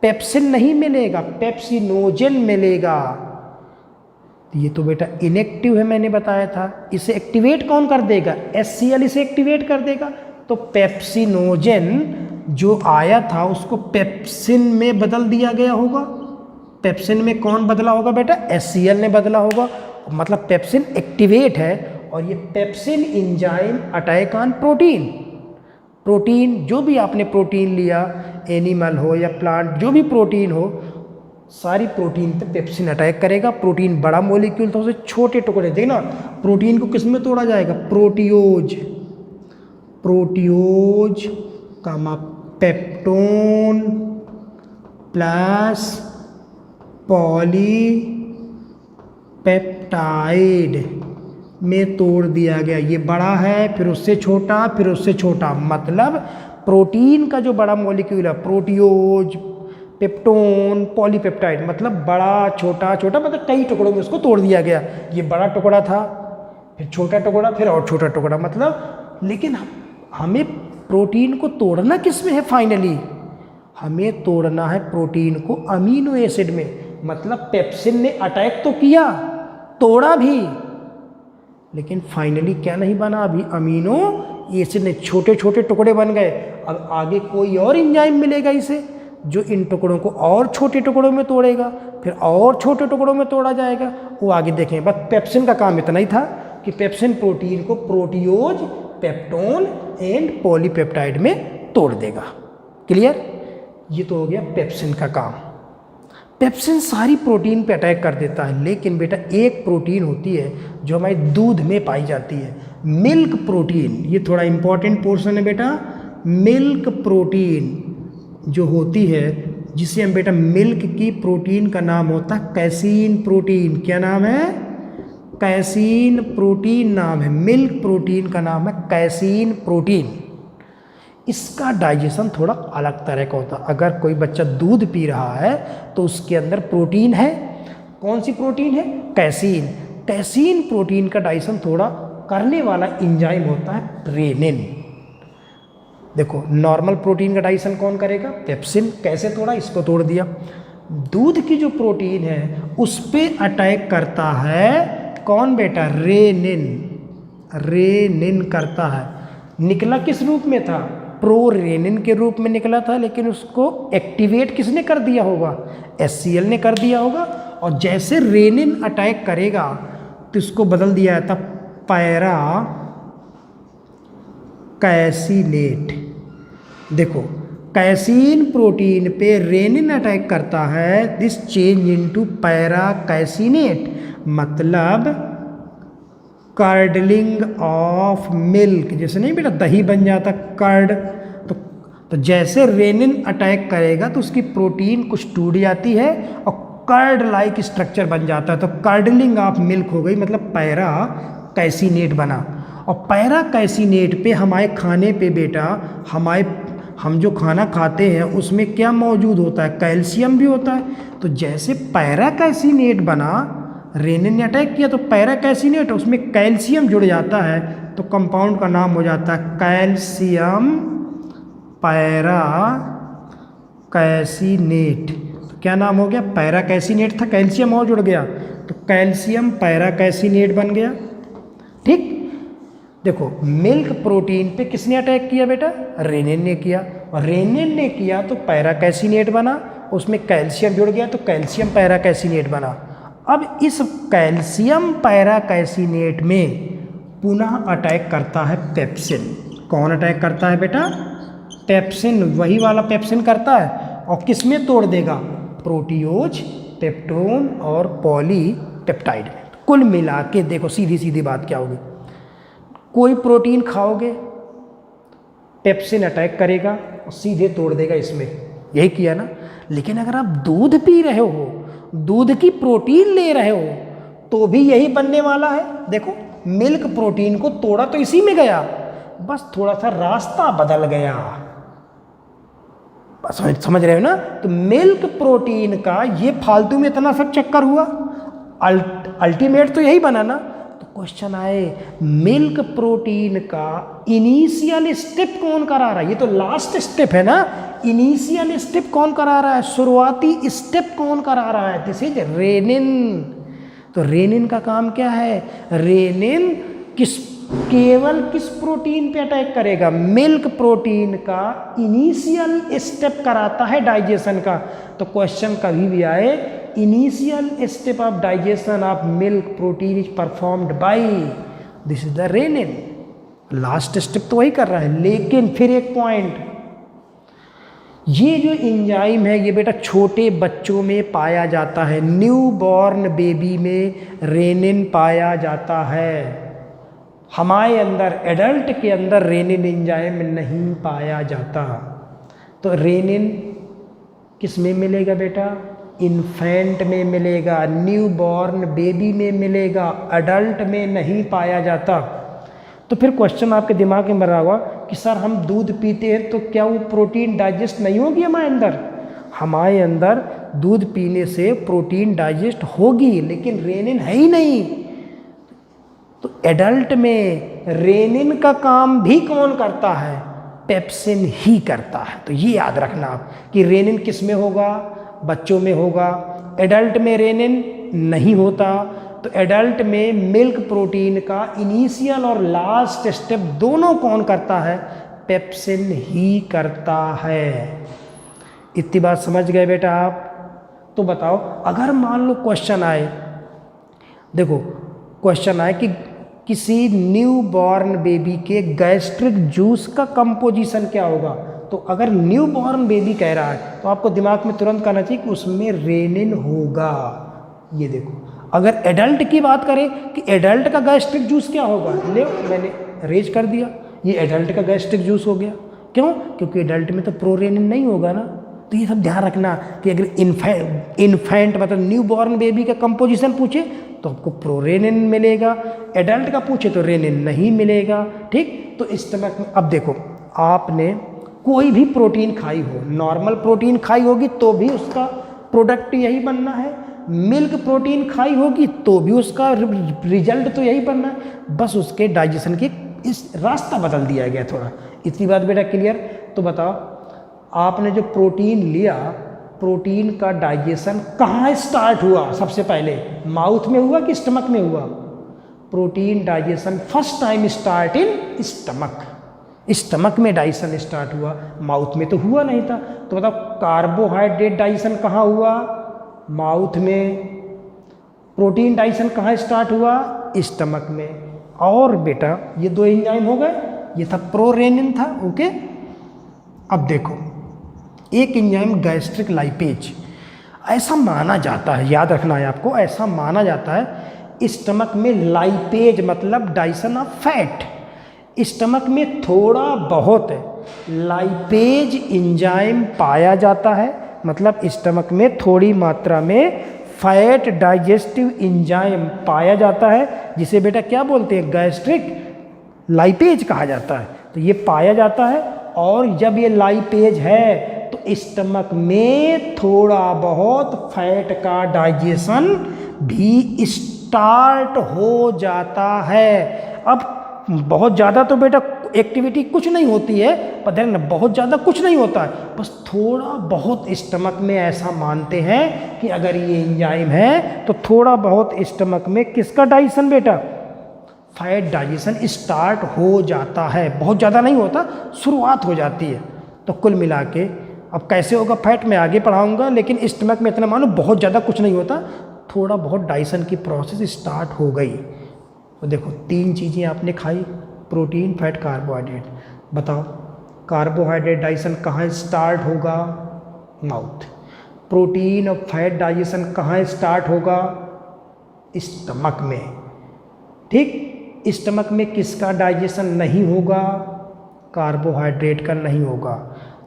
पेप्सिन नहीं मिलेगा, पेप्सिनोजेन मिलेगा। ये तो बेटा इनएक्टिव है, मैंने बताया था। इसे एक्टिवेट कौन कर देगा, HCl इसे एक्टिवेट कर देगा। तो पेप्सिनोजेन जो आया था उसको पेप्सिन में बदल दिया गया होगा। पेप्सिन में कौन बदला होगा बेटा, HCl ने बदला होगा। मतलब पेप्सिन एक्टिवेट है, और ये pepsin enzyme attack on protein. Protein जो भी आपने प्रोटीन लिया, एनिमल हो या प्लांट, जो भी प्रोटीन हो, सारी प्रोटीन पे पेप्सिन अटैक करेगा। प्रोटीन बड़ा मॉलिक्यूल था, उसे छोटे टुकड़े, देखना प्रोटीन को किस में तोड़ा जाएगा, प्रोटियोज, प्रोटियोज कामा पेप्टोन प्लस पॉलीपेप्टाइड में तोड़ दिया गया। ये बड़ा है, फिर उससे छोटा, फिर उससे छोटा। मतलब प्रोटीन का जो बड़ा मॉलिक्यूल है, प्रोटियोज, पेप्टोन, पॉलीपेप्टाइड, मतलब बड़ा छोटा छोटा, मतलब कई टुकड़ों में उसको तोड़ दिया गया। ये बड़ा टुकड़ा था, फिर छोटा टुकड़ा, फिर और छोटा टुकड़ा। मतलब लेकिन हमें प्रोटीन को तोड़ना किस में है, फाइनली हमें तोड़ना है प्रोटीन को अमीनो एसिड में। मतलब पेप्सिन ने अटैक तो किया, तोड़ा भी, लेकिन फाइनली क्या नहीं बना अभी, अमीनो एसिड ने छोटे छोटे टुकड़े बन गए। अब आगे कोई और एंजाइम मिलेगा इसे, जो इन टुकड़ों को और छोटे टुकड़ों में तोड़ेगा, फिर और छोटे टुकड़ों में तोड़ा जाएगा। वो आगे देखें। बस पेप्सिन का काम इतना ही था कि पेप्सिन प्रोटीन को प्रोटियोज, पेप्टोन एंड पॉलीपेप्टाइड में तोड़ देगा। क्लियर? ये तो हो गया पेप्सिन का काम। पेप्सिन सारी प्रोटीन पे अटैक कर देता है, लेकिन बेटा एक प्रोटीन होती है जो हमारे दूध में पाई जाती है, मिल्क प्रोटीन। ये थोड़ा इंपॉर्टेंट पोर्शन है बेटा। मिल्क प्रोटीन जो होती है, जिसे हम बेटा मिल्क की प्रोटीन का नाम होता है कैसीन प्रोटीन। क्या नाम है? कैसीन प्रोटीन नाम है। मिल्क प्रोटीन का नाम है कैसीन प्रोटीन। इसका डाइजेशन थोड़ा अलग तरह का होता है। अगर कोई बच्चा दूध पी रहा है तो उसके अंदर प्रोटीन है। कौन सी प्रोटीन है? कैसीन। कैसीन प्रोटीन का डाइजेशन थोड़ा करने वाला एंजाइम होता है रेनिन। देखो नॉर्मल प्रोटीन का डाइजेशन कौन करेगा? पेप्सिन। कैसे तोड़ा? इसको तोड़ दिया। दूध की जो प्रोटीन है उस पर अटैक करता है कौन बेटा? रेनिन। रेनिन करता है। निकला किस रूप में था? प्रोरेनिन के रूप में निकला था, लेकिन उसको एक्टिवेट किसने कर दिया होगा? HCl ने कर दिया होगा। और जैसे रेनिन अटैक करेगा तो इसको बदल दिया जाता पैरा कैसिनेट। देखो कैसीन प्रोटीन पे रेनिन अटैक करता है, दिस चेंज इनटू पैरा कैसिनेट, मतलब कर्डलिंग ऑफ मिल्क। जैसे नहीं बेटा दही बन जाता कर्ड, तो जैसे रेनिन अटैक करेगा तो उसकी प्रोटीन कुछ टूट जाती है और कर्ड लाइक स्ट्रक्चर बन जाता है। तो कर्डलिंग ऑफ मिल्क हो गई, मतलब पैरा कैसिनेट बना। और पैरा कैसिनेट पे हमारे खाने पे बेटा हम जो खाना खाते हैं उसमें क्या मौजूद होता है? कैल्शियम भी होता है। तो जैसे पैरा कैसिनेट बना, रेनिन ने अटैक किया तो पैरा कैसिनेट, उसमें कैल्शियम जुड़ जाता है, तो कंपाउंड का नाम हो जाता है कैल्शियम पैरा कैसिनेट। तो क्या नाम हो गया? पैरा कैसिनेट था, कैल्शियम और जुड़ गया तो कैल्शियम पैरा कैसिनेट बन गया। ठीक। देखो मिल्क प्रोटीन पे किसने अटैक किया बेटा? रेनिन ने किया। और रेनिन ने किया तो पैरा कैसिनेट बना, उसमें कैल्शियम जुड़ गया तो कैल्शियम पैरा कैसिनेट बना। अब इस कैल्शियम पैरा कैसिनेट में पुनः अटैक करता है पेप्सिन। कौन अटैक करता है बेटा? पेप्सिन। वही वाला पेप्सिन करता है और किस में तोड़ देगा? प्रोटियोज, पेप्टोन और पॉलीपेप्टाइड में। कुल मिला के देखो सीधी सीधी बात क्या होगी, कोई प्रोटीन खाओगे पेप्सिन अटैक करेगा और सीधे तोड़ देगा इसमें, यही किया ना। लेकिन अगर आप दूध पी रहे हो, दूध की प्रोटीन ले रहे हो, तो भी यही बनने वाला है। देखो मिल्क प्रोटीन को तोड़ा तो इसी में गया, बस थोड़ा सा रास्ता बदल गया। समझ रहे हो ना। तो मिल्क प्रोटीन का ये फालतू में इतना सब चक्कर हुआ, अल्टीमेट तो यही बना ना। तो क्वेश्चन आए मिल्क प्रोटीन का इनिशियल स्टेप कौन करा रहा है, ये तो लास्ट स्टेप है ना। इनिशियल स्टेप कौन करा रहा है, शुरुआती स्टेप कौन करा रहा है, दिस इज रेनिन। तो रेनिन का काम क्या है, रेनिन केवल किस प्रोटीन पे अटैक करेगा, मिल्क प्रोटीन का इनिशियल स्टेप कराता है डाइजेशन का। तो क्वेश्चन कभी भी आए initial step of digestion of milk protein is performed by this is the rennin. Last step तो वही कर रहा है। लेकिन फिर एक पॉइंट, ये जो एंजाइम है ये बेटा छोटे बच्चों में पाया जाता है, न्यू बॉर्न बेबी में रेनिन पाया जाता है। हमारे अंदर एडल्ट के अंदर रेनिन एंजाइम नहीं पाया जाता। तो रेनिन किस में मिलेगा बेटा, इन्फेंट में मिलेगा, न्यू बॉर्न बेबी में मिलेगा, अडल्ट में नहीं पाया जाता। तो फिर क्वेश्चन आपके दिमाग में बना हुआ कि सर हम दूध पीते हैं तो क्या वो प्रोटीन डाइजेस्ट नहीं होगी हमारे अंदर। हमारे अंदर दूध पीने से प्रोटीन डाइजेस्ट होगी, लेकिन रेनिन है ही नहीं। तो एडल्ट में रेनिन का काम भी कौन करता है, पेप्सिन ही करता है। तो ये याद रखना आप कि रेनिन किस में होगा, बच्चों में होगा, एडल्ट में रेनिन नहीं होता। तो एडल्ट में मिल्क प्रोटीन का इनिशियल और लास्ट स्टेप दोनों कौन करता है, पेप्सिन ही करता है। इतनी बात समझ गए बेटा आप। तो बताओ अगर मान लो क्वेश्चन आए, देखो क्वेश्चन आए कि किसी न्यू बॉर्न बेबी के गैस्ट्रिक जूस का कंपोजिशन क्या होगा। तो अगर न्यू बॉर्न बेबी कह रहा है तो आपको दिमाग में तुरंत कहना चाहिए कि उसमें रेनिन होगा। ये देखो अगर एडल्ट की बात करें कि एडल्ट का गैस्ट्रिक जूस क्या होगा, ले मैंने रेज कर दिया, ये एडल्ट का गैस्ट्रिक जूस हो गया। क्यों, क्योंकि एडल्ट में तो प्रोरेनिन नहीं होगा ना। तो ये सब ध्यान रखना कि अगर इन्फेंट मतलब न्यू बॉर्न बेबी का कंपोजिशन पूछे तो आपको प्रोरेनिन मिलेगा, एडल्ट का पूछे तो रेनिन नहीं मिलेगा। ठीक, तो स्टमक में अब देखो आपने कोई भी प्रोटीन खाई हो, नॉर्मल प्रोटीन खाई होगी तो भी उसका प्रोडक्ट यही बनना है, मिल्क प्रोटीन खाई होगी तो भी उसका रिजल्ट तो यही बनना है, बस उसके डाइजेशन के इस रास्ता बदल दिया गया थोड़ा। इतनी बात बेटा क्लियर। तो बताओ आपने जो प्रोटीन लिया, प्रोटीन का डाइजेशन कहाँ स्टार्ट हुआ, सबसे पहले माउथ में हुआ कि स्टमक में हुआ। Protein digestion first time start in stomach, stomach में डाइजेशन स्टार्ट हुआ, माउथ में तो हुआ नहीं था। तो बताओ कार्बोहाइड्रेट डाइजेशन कहाँ हुआ, माउथ में। प्रोटीन डाइजेशन कहाँ स्टार्ट हुआ, स्टमक में। और बेटा ये दो एंजाइम हो गए, ये था प्रोरेनिन था। ओके, अब देखो एक एंजाइम गैस्ट्रिक लाइपेज, ऐसा माना जाता है, याद रखना है आपको, ऐसा माना जाता है स्टमक में लाइपेज मतलब डाइजेशन ऑफ फैट, स्टमक में थोड़ा बहुत लाइपेज एंजाइम पाया जाता है, मतलब स्टमक में थोड़ी मात्रा में फैट डाइजेस्टिव एंजाइम पाया जाता है, जिसे बेटा क्या बोलते हैं, गैस्ट्रिक लाइपेज कहा जाता है। तो ये पाया जाता है, और जब ये लाइपेज है तो स्टमक में थोड़ा बहुत फैट का डाइजेशन भी स्टार्ट हो जाता है। अब बहुत ज़्यादा तो बेटा एक्टिविटी कुछ नहीं होती है, पर ध्यान रखना बहुत ज़्यादा कुछ नहीं होता है, बस थोड़ा बहुत स्टमक में ऐसा मानते हैं कि अगर ये एंजाइम है तो थोड़ा बहुत स्टमक में किसका डाइजेशन बेटा, फैट डाइजेशन स्टार्ट हो जाता है। बहुत ज़्यादा नहीं होता, शुरुआत हो जाती है। तो कुल मिला के अब कैसे होगा फैट मैं आगे पढ़ाऊँगा, लेकिन स्टमक में इतना मानो बहुत ज़्यादा कुछ नहीं होता, थोड़ा बहुत डाइजेशन की प्रोसेस स्टार्ट हो गई। तो देखो तीन चीज़ें आपने खाई, प्रोटीन फैट कार्बोहाइड्रेट। बताओ कार्बोहाइड्रेट डाइजेशन कहाँ स्टार्ट होगा, माउथ। प्रोटीन और फैट डाइजेशन कहाँ स्टार्ट होगा, स्टमक में। ठीक, स्टमक में किसका डाइजेशन नहीं होगा? कार्बोहाइड्रेट का नहीं होगा।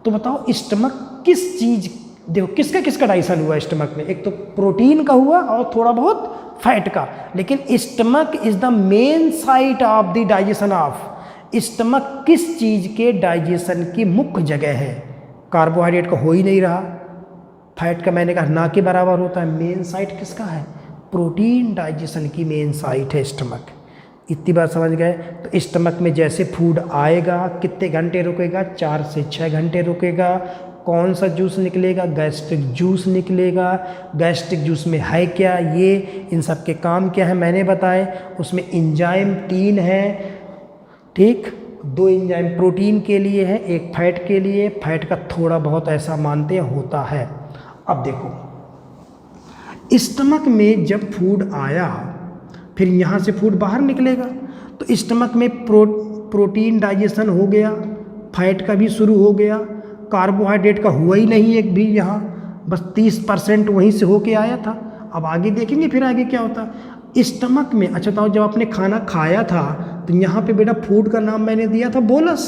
तो बताओ स्टमक किस चीज, देखो किसका किसका डाइजेशन हुआ स्टमक में? एक तो प्रोटीन का हुआ और थोड़ा बहुत फैट का, लेकिन stomach is the main site of the digestion of. Stomach किस चीज के डाइजेशन की मुख्य जगह है? कार्बोहाइड्रेट का हो ही नहीं रहा, फैट का मैंने कहा ना के बराबर होता है। मेन साइट किसका है? प्रोटीन डाइजेशन की मेन साइट है स्टमक। इतनी बात समझ गए? तो स्टमक में जैसे फूड आएगा कितने घंटे रुकेगा? 4 से 6 घंटे रुकेगा। कौन सा जूस निकलेगा? गैस्ट्रिक जूस निकलेगा। गैस्ट्रिक जूस में है क्या? ये इन सब के काम क्या है मैंने बताए। उसमें एंजाइम 3 है। ठीक, 2 एंजाइम प्रोटीन के लिए है, एक फैट के लिए। फैट का थोड़ा बहुत ऐसा मानते हैं होता है। अब देखो स्टमक में जब फूड आया फिर यहाँ से फूड बाहर निकलेगा, तो स्टमक में प्रोटीन डाइजेशन हो गया, फैट का भी शुरू हो गया, कार्बोहाइड्रेट का हुआ ही नहीं एक भी, यहाँ बस 30% वहीं से होके आया था। अब आगे देखेंगे फिर आगे क्या होता है स्टमक में। अच्छा तो जब आपने खाना खाया था तो यहाँ पे बेटा फूड का नाम मैंने दिया था बोलस।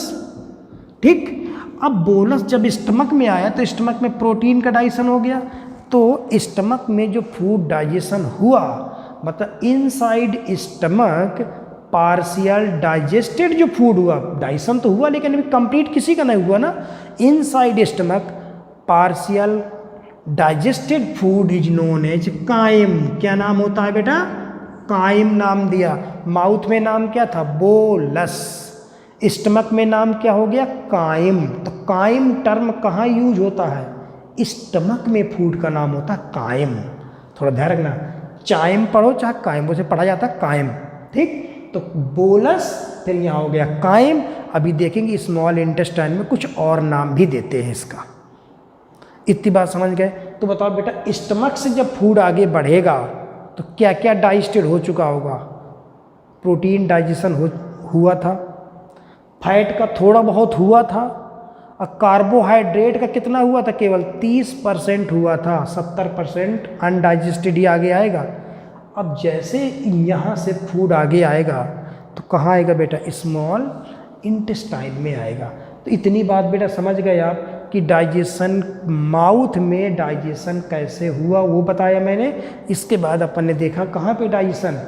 ठीक, अब बोलस जब स्टमक में आया तो स्टमक में प्रोटीन का डाइजेशन हो गया, तो स्टमक में जो फूड डाइजेशन हुआ मतलब इनसाइड स्टमक पार्शियल डाइजेस्टेड जो फूड हुआ, डाइजेशन तो हुआ लेकिन अभी कंप्लीट किसी का नहीं हुआ ना। Inside stomach partial digested food is known as chyme. क्या नाम होता है बेटा? काइम नाम दिया। माउथ में नाम क्या था? बोलस। स्टमक में नाम क्या हो गया? काइम। तो काइम टर्म कहाँ यूज होता है? स्टमक में फूड का नाम होता है काइम। थोड़ा ध्यान रखना, चाइम पढ़ो चाहे काइम, उसे पढ़ा जाता है काइम। ठीक, तो बोलस फिर यहाँ हो गया काइम। अभी देखेंगे स्मॉल इंटेस्टाइन में कुछ और नाम भी देते हैं इसका। इतनी बात समझ गए? तो बताओ बेटा स्टमक से जब फूड आगे बढ़ेगा तो क्या क्या डाइजेस्टेड हो चुका होगा? प्रोटीन डाइजेशन हुआ था, फैट का थोड़ा बहुत हुआ था, और कार्बोहाइड्रेट का कितना हुआ था? केवल 30% हुआ था। 70% अनडाइजेस्टेड ही आगे आएगा। अब जैसे यहाँ से फूड आगे आएगा तो कहाँ आएगा बेटा? स्मॉल इंटेस्टाइन में आएगा। तो इतनी बात बेटा समझ गए आप कि डाइजेशन, माउथ में डाइजेशन कैसे हुआ वो बताया मैंने। इसके बाद अपन ने देखा कहाँ पे डाइजेशन?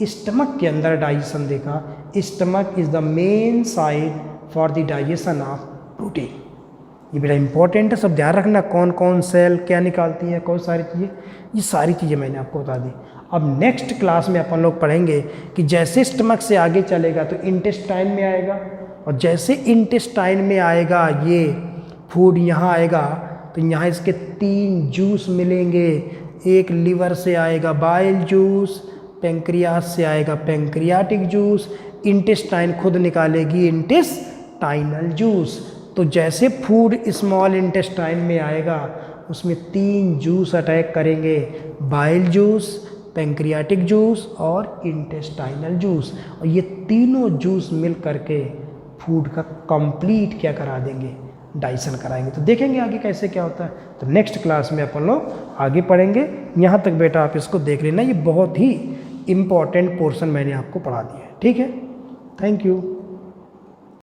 स्टमक के अंदर डाइजेशन देखा। Stomach is the main site for the digestion of protein. ये बेटा इंपॉर्टेंट है, सब ध्यान रखना। कौन कौन सेल क्या निकालती है, कौन सारी चीज़ें, ये सारी चीज़ें मैंने आपको बता दी। अब नेक्स्ट क्लास में अपन लोग पढ़ेंगे कि जैसे स्टमक से आगे चलेगा तो इंटेस्टाइन में आएगा, और जैसे इंटेस्टाइन में आएगा ये फूड यहाँ आएगा तो यहाँ इसके 3 जूस मिलेंगे। एक लिवर से आएगा बाइल जूस, पेंक्रियास से आएगा पेंक्रियाटिक जूस, इंटेस्टाइन खुद निकालेगी इंटेस्टाइनल जूस। तो जैसे फूड स्मॉल इंटेस्टाइन में आएगा उसमें 3 जूस अटैक करेंगे, बाइल जूस, पेंक्रियाटिक जूस और इंटेस्टाइनल जूस, और ये तीनों जूस मिल करके फूड का कंप्लीट क्या करा देंगे? डाइजेशन कराएंगे। तो देखेंगे आगे कैसे क्या होता है। तो नेक्स्ट क्लास में अपन लोग आगे पढ़ेंगे। यहाँ तक बेटा आप इसको देख लेना, ये बहुत ही इम्पॉर्टेंट पोर्शन मैंने आपको पढ़ा दिया है। ठीक है, थैंक यू।